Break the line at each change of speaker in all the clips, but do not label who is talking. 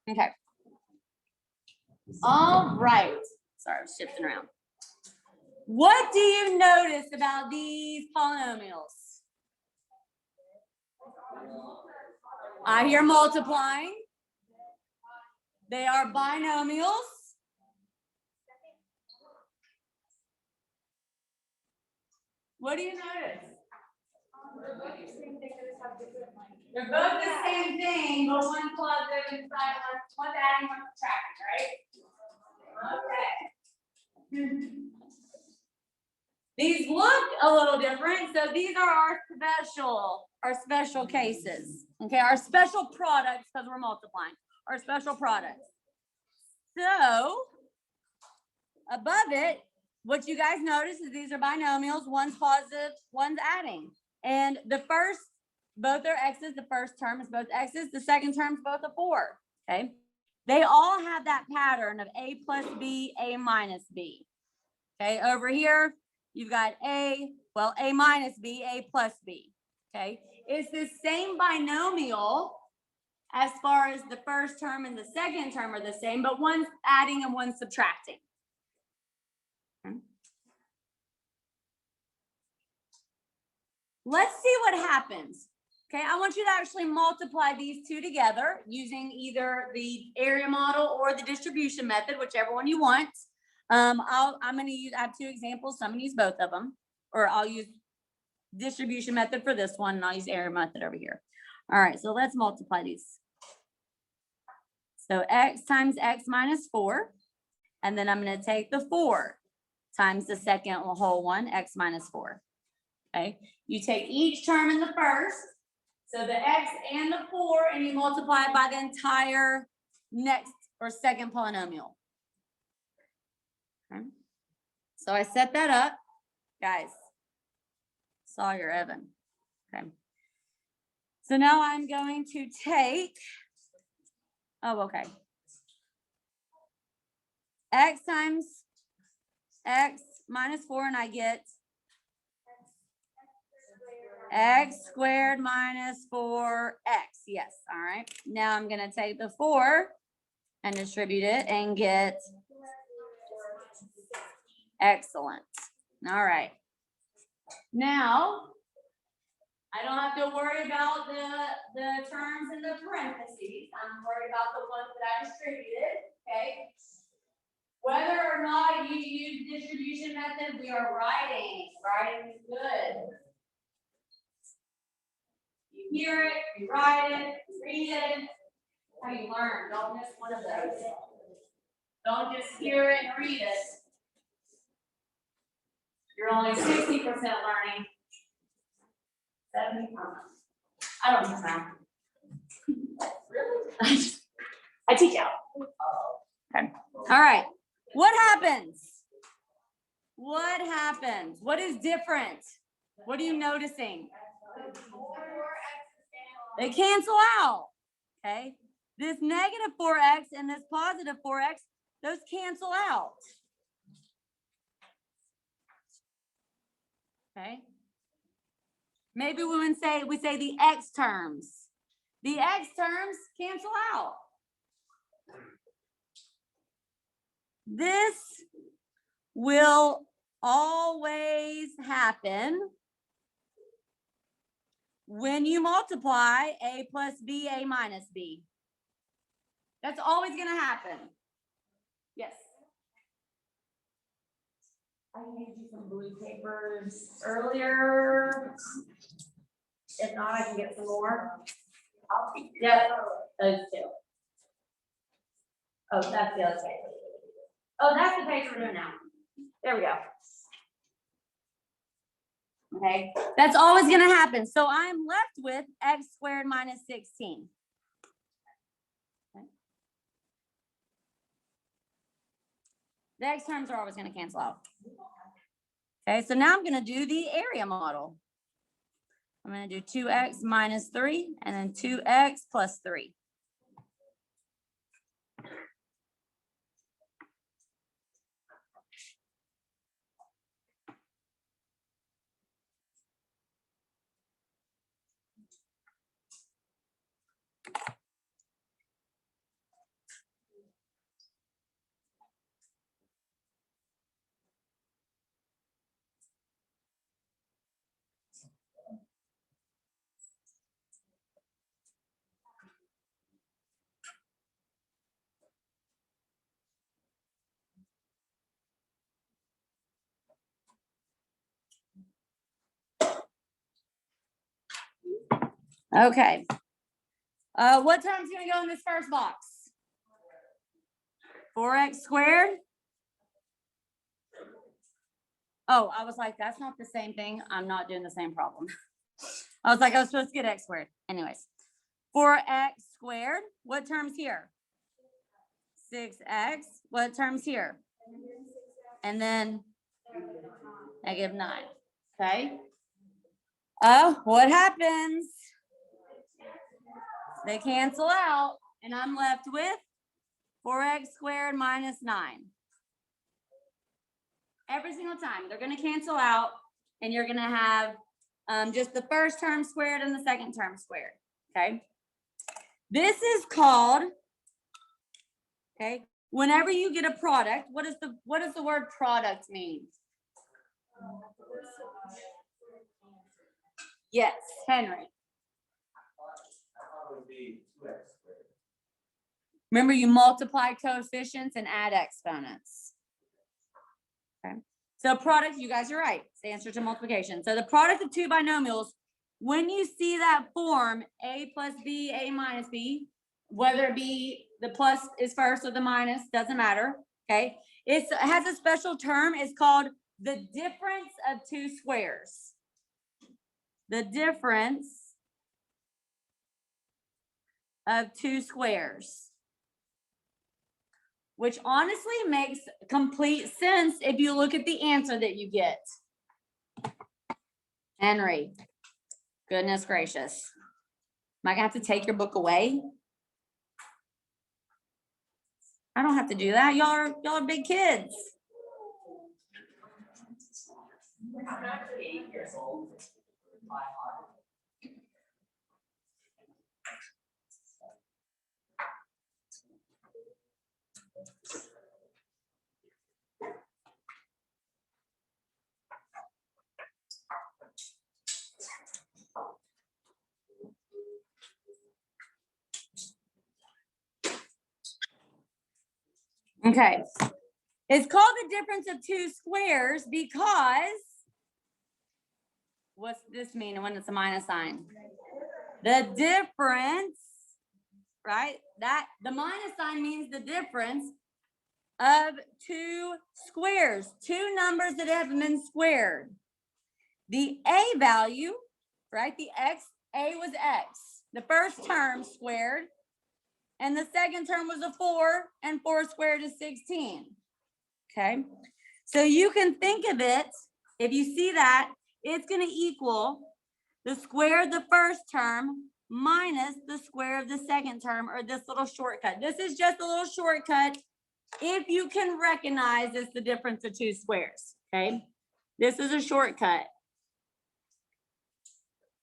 Okay. All right. Sorry, I was shifting around. What do you notice about these polynomials? I hear multiplying. They are binomials. What do you notice? They're both the same thing, but one's positive inside, one's adding, one's subtracting, right? Okay. These look a little different, so these are our special cases. Okay, our special products because we're multiplying. Our special products. So above it, what you guys notice is these are binomials. One's positive, one's adding. And the first, both are x's. The first term is both x's. The second term is both a 4. Okay. They all have that pattern of a plus b, a minus b. Okay. Over here, you've got a minus b, a plus b. Okay. It's the same binomial as far as the first term and the second term are the same, but one's adding and one's subtracting. Okay. Let's see what happens. Okay, I want you to actually multiply these two together using either the area model or the distribution method, whichever one you want. I have 2 examples, so I'm gonna use both of them, or I'll use distribution method for this one, and I'll use area method over here. All right, so let's multiply these. So x times x minus 4, and then I'm gonna take the 4 times the second whole one, x minus 4. Okay, you take each term in the first, so the x and the 4, and you multiply it by the entire next or second polynomial. Okay. So I set that up, guys. Sawyer Evan. Okay. So now I'm going to take, x times x minus 4, and I get x squared minus 4x. Yes. All right. Now I'm going to take the 4 and distribute it and get excellent. All right. Now I don't have to worry about the terms in the parentheses. I'm worried about the ones that I distributed. Okay. Whether or not you use distribution method, we are writing. Writing is good. You hear it, you write it, you read it. How you learn. Don't miss one of those. Don't just hear it and read it. You're only 60% learning. 70%. I don't know math. Really? I teach out. Okay. All right. What happens? What happens? What is different? What are you noticing? They cancel out. Okay. This negative 4x and this positive 4x, those cancel out. Okay. Maybe we say the x terms. The x terms cancel out. This will always happen when you multiply a plus b, a minus b. That's always going to happen. Yes. I gave you some blue papers earlier. If not, I can get some more. Yeah, those 2. Oh, that's the other paper. Oh, that's the page we're doing now. There we go. Okay, that's always going to happen. So I'm left with x squared minus 16. Okay. The x terms are always going to cancel out. Okay, so now I'm going to do the area model. I'm going to do 2x minus 3 and then 2x plus 3. Okay. What term's gonna go in this first box? 4x squared. Oh, I was like, that's not the same thing. I'm not doing the same problem. I was like, I was supposed to get x squared. Anyways, 4x squared. What term's here? 6x. What term's here? And then -9. Okay. Oh, what happens? They cancel out, and I'm left with 4x squared minus 9. Every single time, they're going to cancel out, and you're going to have just the first term squared and the second term squared. Okay. This is called, okay, whenever you get a product, what does the word product mean? Yes, Henry. Remember, you multiply coefficients and add exponents. Okay. So product, you guys are right. It's the answer to multiplication. So the product of two binomials, when you see that form, a plus b, a minus b, whether it be the plus is first or the minus, doesn't matter. Okay. It has a special term. It's called the difference of two squares. The difference of two squares, which honestly makes complete sense if you look at the answer that you get. Henry, goodness gracious. Am I gonna have to take your book away? I don't have to do that. Y'all are big kids. I'm actually 8 years old. Okay. It's called the difference of two squares because what's this mean when it's a minus sign? The difference, right? That the minus sign means the difference of two squares, two numbers that have been squared. The a value, right? The x, a was x. The first term squared, and the second term was a 4, and 4 squared is 16. Okay, so you can think of it, if you see that, it's going to equal the square of the first term minus the square of the second term, or this little shortcut. This is just a little shortcut if you can recognize it's the difference of two squares. Okay, this is a shortcut.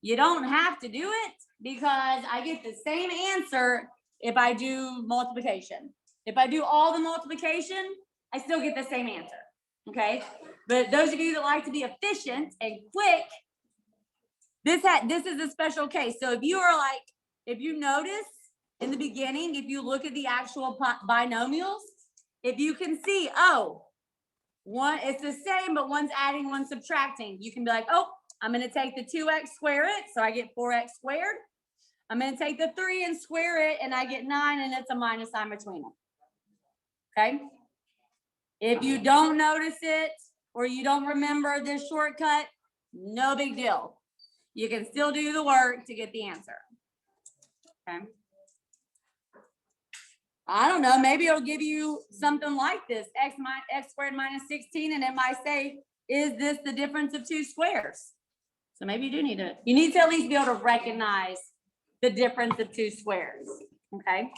You don't have to do it because I get the same answer if I do multiplication. If I do all the multiplication, I still get the same answer. Okay, but those of you that like to be efficient and quick, this is a special case. So if you are like, if you notice in the beginning, if you look at the actual binomials, if you can see, oh, one, it's the same, but one's adding, one's subtracting. You can be like, oh, I'm going to take the 2x, square it, so I get 4x squared. I'm going to take the 3 and square it, and I get 9, and it's a minus sign between them. Okay? If you don't notice it, or you don't remember this shortcut, no big deal. You can still do the work to get the answer. Okay? I don't know, maybe it'll give you something like this, x squared minus 16, and it might say, is this the difference of two squares? So maybe you need to at least be able to recognize the difference of two squares, okay?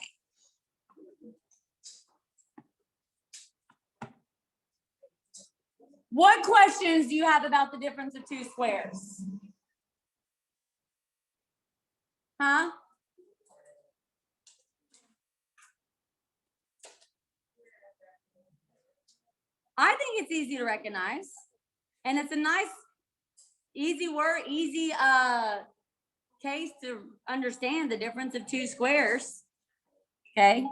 What questions do you have about the difference of two squares? Huh? I think it's easy to recognize, and it's a nice, easy word, easy case to understand the difference of two squares. Okay,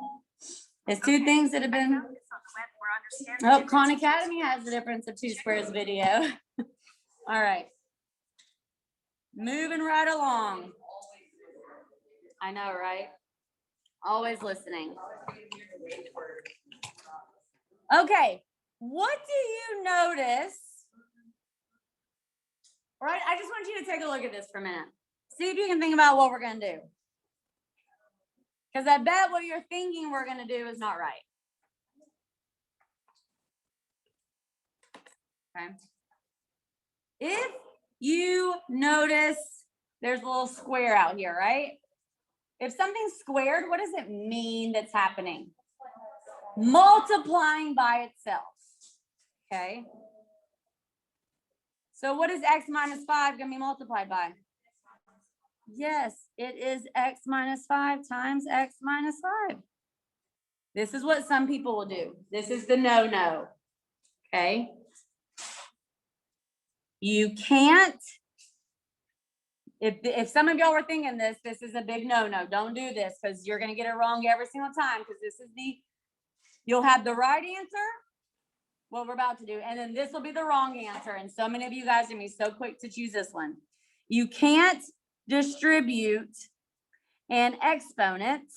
it's two things that have been. Oh, Khan Academy has the difference of two squares video. All right, moving right along. I know, right? Always listening. Okay, what do you notice? All right, I just want you to take a look at this for a minute. See if you can think about what we're going to do. Because I bet what you're thinking we're going to do is not right. Okay. If you notice there's a little square out here, right? If something's squared, what does it mean that's happening? Multiplying by itself. Okay. So what is x minus 5 going to be multiplied by? Yes, it is x minus 5 times x minus 5. This is what some people will do. This is the no-no. Okay. You can't, if some of y'all were thinking this is a big no-no. Don't do this because you're going to get it wrong every single time because this is you'll have the right answer, what we're about to do, and then this will be the wrong answer. And so many of you guys are going to be so quick to choose this one. You can't distribute an exponent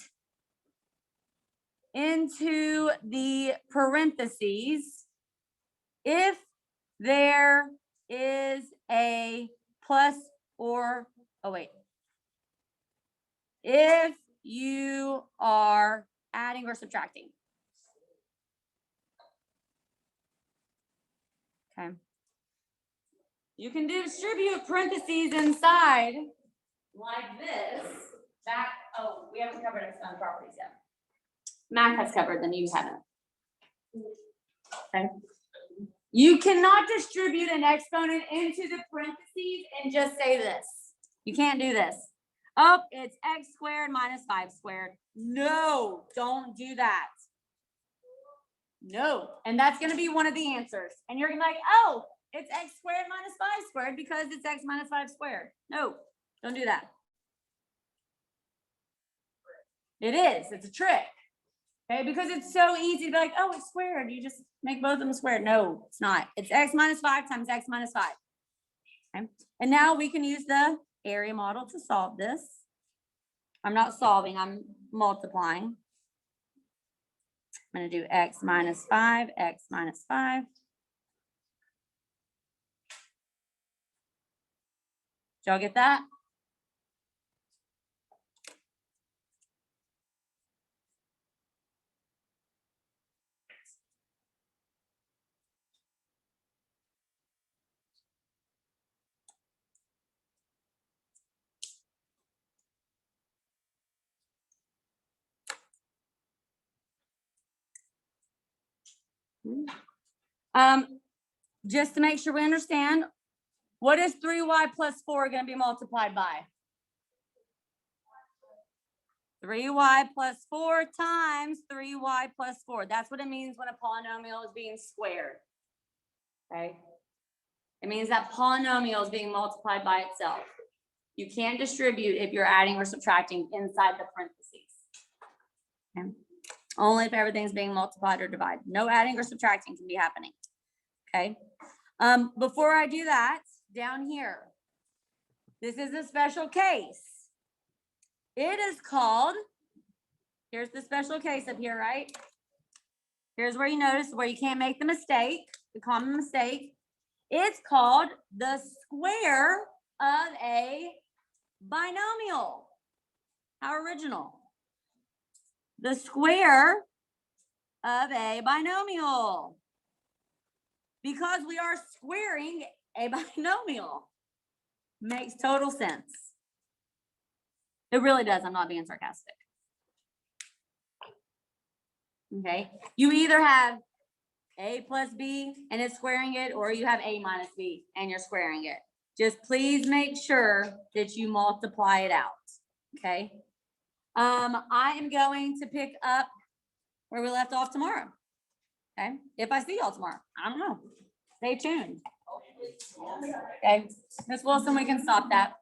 into the parentheses if there is a plus or, oh wait, if you are adding or subtracting. Okay. You can distribute parentheses inside like this. We haven't covered exponent properties yet. Math has covered, then you haven't. Okay. You cannot distribute an exponent into the parentheses and just say this. You can't do this. Oh, it's x squared minus 5 squared. No, don't do that. No. And that's going to be one of the answers. And you're going to be like, oh, it's x squared minus 5 squared because it's x minus 5 squared. No, don't do that. It is. It's a trick. Okay, because it's so easy to be like, oh, it's squared. You just make both of them squared. No, it's not. It's x minus 5 times x minus 5. Okay, and now we can use the area model to solve this. I'm not solving, I'm multiplying. I'm going to do x minus 5, x minus 5. Did y'all get that? Just to make sure we understand, what is 3y plus 4 going to be multiplied by? 3y plus 4 times 3y plus 4. That's what it means when a polynomial is being squared. Okay? It means that polynomial is being multiplied by itself. You can't distribute if you're adding or subtracting inside the parentheses. Okay? Only if everything's being multiplied or divided. No adding or subtracting can be happening. Okay? Before I do that, down here, this is a special case. It is called, here's the special case up here, right? Here's where you notice where you can't make the mistake, the common mistake. It's called the square of a binomial. How original. The square of a binomial. Because we are squaring a binomial. Makes total sense. It really does. I'm not being sarcastic. Okay. You either have a plus b and it's squaring it, or you have a minus b and you're squaring it. Just please make sure that you multiply it out. Okay. I am going to pick up where we left off tomorrow. Okay. If I see y'all tomorrow, I don't know. Stay tuned. Okay. Ms. Wilson, we can stop that.